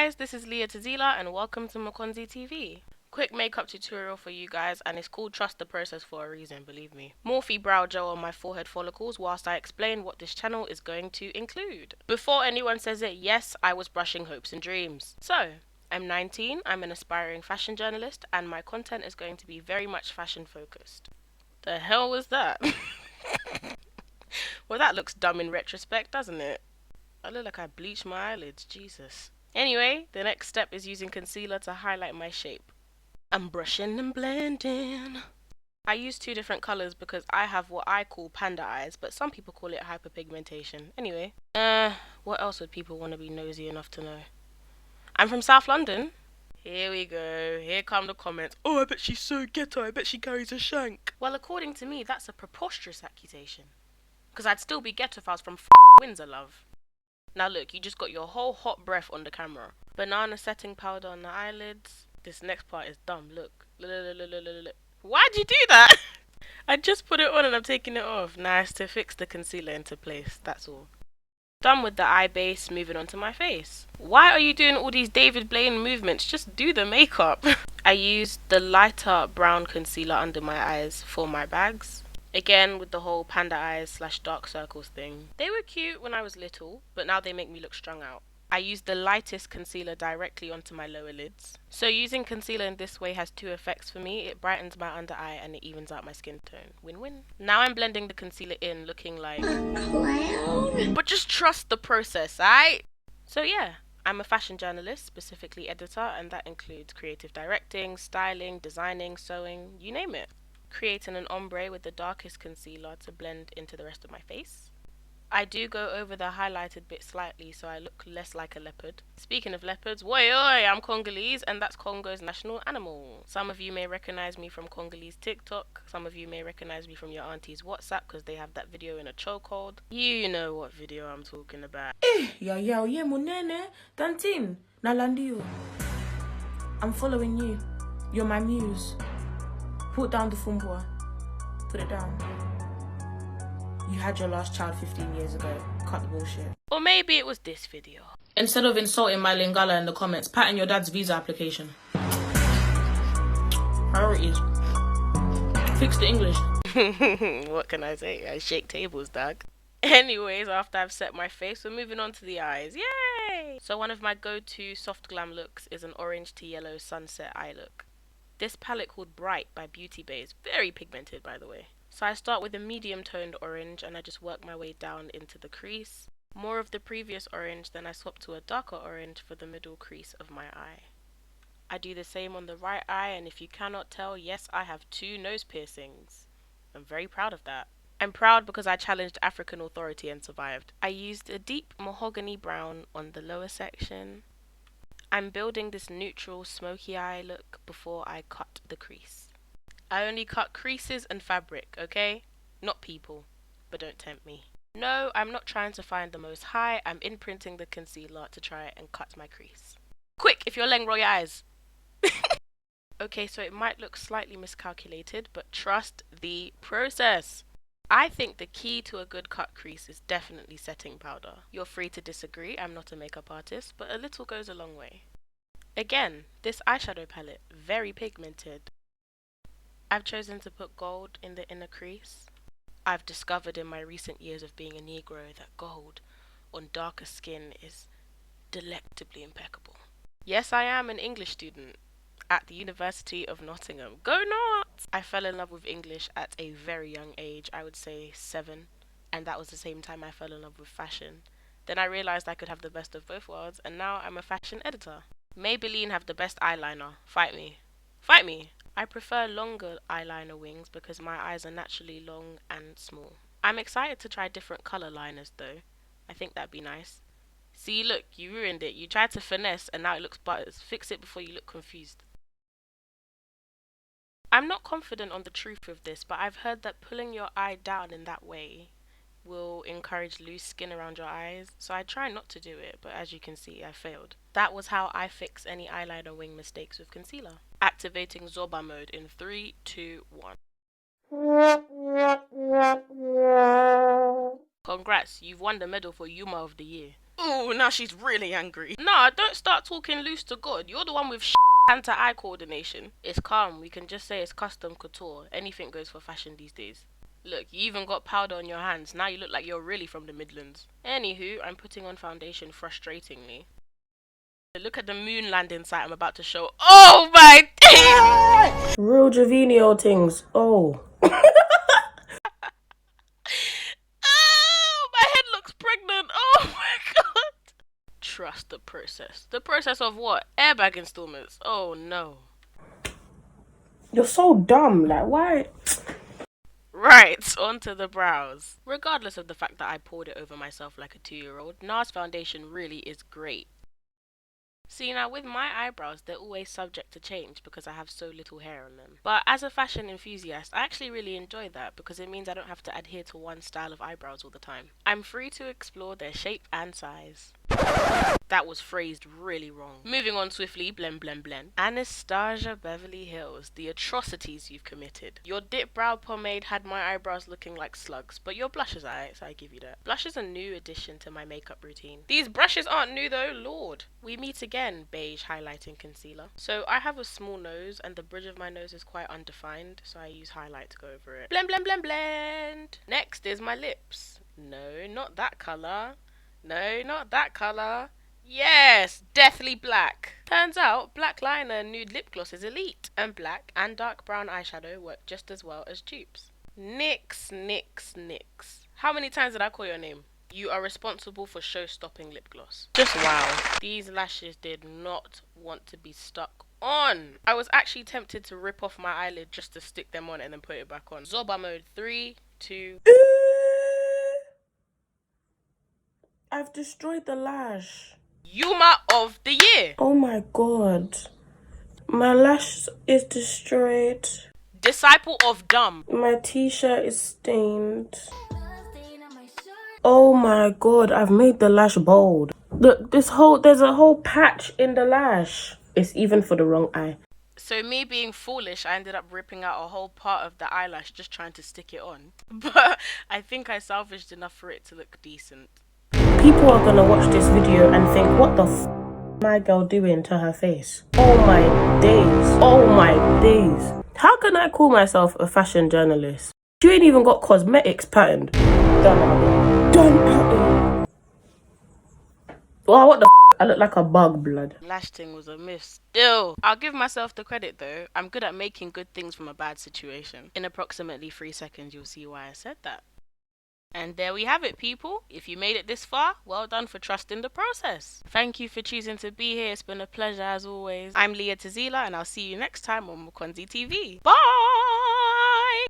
guys, this is Leah Tezila and welcome to Mokonzi TV. Quick makeup tutorial for you guys, and it's called Trust the Process for a reason, believe me. Morphe brow gel on my forehead follicles whilst I explain what this channel is going to include. Before anyone says it, yes, I was brushing hopes and dreams. So, I'm 19, I'm an aspiring fashion journalist, and my content is going to be very much fashion focused. The hell was that? Well, that looks dumb in retrospect, doesn't it? I look like I bleached my eyelids, Jesus. Anyway, the next step is using concealer to highlight my shape. I'm brushing and blending. I use two different colours because I have what I call panda eyes, but some people call it hyperpigmentation. Anyway, what else would people want to be nosy enough to know? I'm from South London. Here we go. Here come the comments. Oh, I bet she's so ghetto. I bet she carries a shank. Well, according to me, that's a preposterous accusation. Because I'd still be ghetto if I was from Windsor, love. Now look, you just got your whole hot breath on the camera. Banana setting powder on the eyelids. This next part is dumb. Look. Why'd you do that? I just put it on and I'm taking it off. Nice, to fix the concealer into place. That's all. Done with the eye base, moving on to my face. Why are you doing all these David Blaine movements? Just do the makeup. I used the lighter brown concealer under my eyes for my bags. Again, with the whole panda eyes / dark circles thing. They were cute when I was little, but now they make me look strung out. I used the lightest concealer directly onto my lower lids. So using concealer in this way has two effects for me. It brightens my under eye and it evens out my skin tone. Win-win. Now I'm blending the concealer in, looking like a clown. But just trust the process, aight? So yeah, I'm a fashion journalist, specifically editor, and that includes creative directing, styling, designing, sewing, you name it. Creating an ombre with the darkest concealer to blend into the rest of my face. I do go over the highlighted bit slightly so I look less like a leopard. Speaking of leopards, woy oi, I'm Congolese and that's Congo's national animal. Some of you may recognize me from Congolese TikTok. Some of you may recognize me from your auntie's WhatsApp because they have that video in a chokehold. You know what video I'm talking about. Ye munene, Tantin, Nalandio. I'm following you. You're my muse. Put down the fumbwa. Put it down. You had your last child 15 years ago. Cut the bullshit. Or maybe it was this video. Instead of insulting my Lingala in the comments, pattern your dad's visa application. Priorities. Fix the English. What can I say? I shake tables, dog. Anyways, after I've set my face, we're moving on to the eyes. Yay! So one of my go-to soft glam looks is an orange to yellow sunset eye look. This palette called Bright by Beauty Bay is very pigmented, by the way. So I start with a medium toned orange and I just work my way down into the crease. More of the previous orange, then I swap to a darker orange for the middle crease of my eye. I do the same on the right eye, and if you cannot tell, yes, I have 2 nose piercings. I'm very proud of that. I'm proud because I challenged African authority and survived. I used a deep mahogany brown on the lower section. I'm building this neutral smoky eye look before I cut the crease. I only cut creases and fabric, okay? Not people, but don't tempt me. No, I'm not trying to find the most high, I'm imprinting the concealer to try and cut my crease. Quick, if you're laying, roll your eyes. Okay, so it might look slightly miscalculated, but trust the process. I think the key to a good cut crease is definitely setting powder. You're free to disagree, I'm not a makeup artist, but a little goes a long way. Again, this eyeshadow palette, very pigmented. I've chosen to put gold in the inner crease. I've discovered in my recent years of being a Negro that gold on darker skin is delectably impeccable. Yes, I am an English student at the University of Nottingham. Go Nots! I fell in love with English at a very young age, I would say 7, and that was the same time I fell in love with fashion. Then I realized I could have the best of both worlds, and now I'm a fashion editor. Maybelline have the best eyeliner. Fight me. Fight me! I prefer longer eyeliner wings because my eyes are naturally long and small. I'm excited to try different colour liners though. I think that'd be nice. See, look, you ruined it. You tried to finesse and now it looks butters. Fix it before you look confused. I'm not confident on the truth of this, but I've heard that pulling your eye down in that way will encourage loose skin around your eyes, so I try not to do it, but as you can see, I failed. That was how I fix any eyeliner wing mistakes with concealer. Activating Zoba mode in 3, 2, 1. Congrats, you've won the medal for Yuma of the Year. Ooh, now she's really angry. Nah, don't start talking loose to God. You're the one with hand-to-eye coordination. It's calm. We can just say it's custom couture. Anything goes for fashion these days. Look, you even got powder on your hands. Now you look like you're really from the Midlands. Anywho, I'm putting on foundation frustratingly. Look at the moon landing site I'm about to show. Oh my days! Real Javinio things. Oh. Oh, my head looks pregnant. Oh my god. Trust the process. The process of what? Airbag installments. Oh no. You're so dumb. Like, why? Right, onto the brows. Regardless of the fact that I poured it over myself like a 2-year-old, NARS foundation really is great. See, now with my eyebrows, they're always subject to change because I have so little hair on them. But as a fashion enthusiast, I actually really enjoy that because it means I don't have to adhere to one style of eyebrows all the time. I'm free to explore their shape and size. That was phrased really wrong. Moving on swiftly, blem blem blem. Anastasia Beverly Hills, the atrocities you've committed. Your dip brow pomade had my eyebrows looking like slugs, but your blush is alright, so I give you that. Blush is a new addition to my makeup routine. These brushes aren't new though, lord. We meet again, beige highlighting concealer. So I have a small nose and the bridge of my nose is quite undefined, so I use highlight to go over it. Blend, blend, blend, blend. Next is my lips. No, not that colour. No, not that colour. Yes, deathly black. Turns out black liner and nude lip gloss is elite, and black and dark brown eyeshadow work just as well as dupes. Nix, nix, nix. How many times did I call your name? You are responsible for show-stopping lip gloss. Just wow. These lashes did not want to be stuck on. I was actually tempted to rip off my eyelid just to stick them on and then put it back on. Zoba mode 3, 2. I've destroyed the lash. Yuma of the year. Oh my god. My lash is destroyed. Disciple of dumb. My t-shirt is stained. Oh my god, I've made the lash bold. Look, there's a whole patch in the lash. It's even for the wrong eye. So me being foolish, I ended up ripping out a whole part of the eyelash just trying to stick it on. But I think I salvaged enough for it to look decent. People are gonna watch this video and think, what the my girl doing to her face? Oh my days. Oh my days. How can I call myself a fashion journalist? You ain't even got cosmetics patterned. Done out here. Done out here. Oh, what the I look like a bug, blood. Lash thing was a miss. Still, I'll give myself the credit though. I'm good at making good things from a bad situation. In approximately 3 seconds, you'll see why I said that. And there we have it, people. If you made it this far, well done for trusting the process. Thank you for choosing to be here. It's been a pleasure as always. I'm Leah Tezila and I'll see you next time on Mokonzi TV. Bye!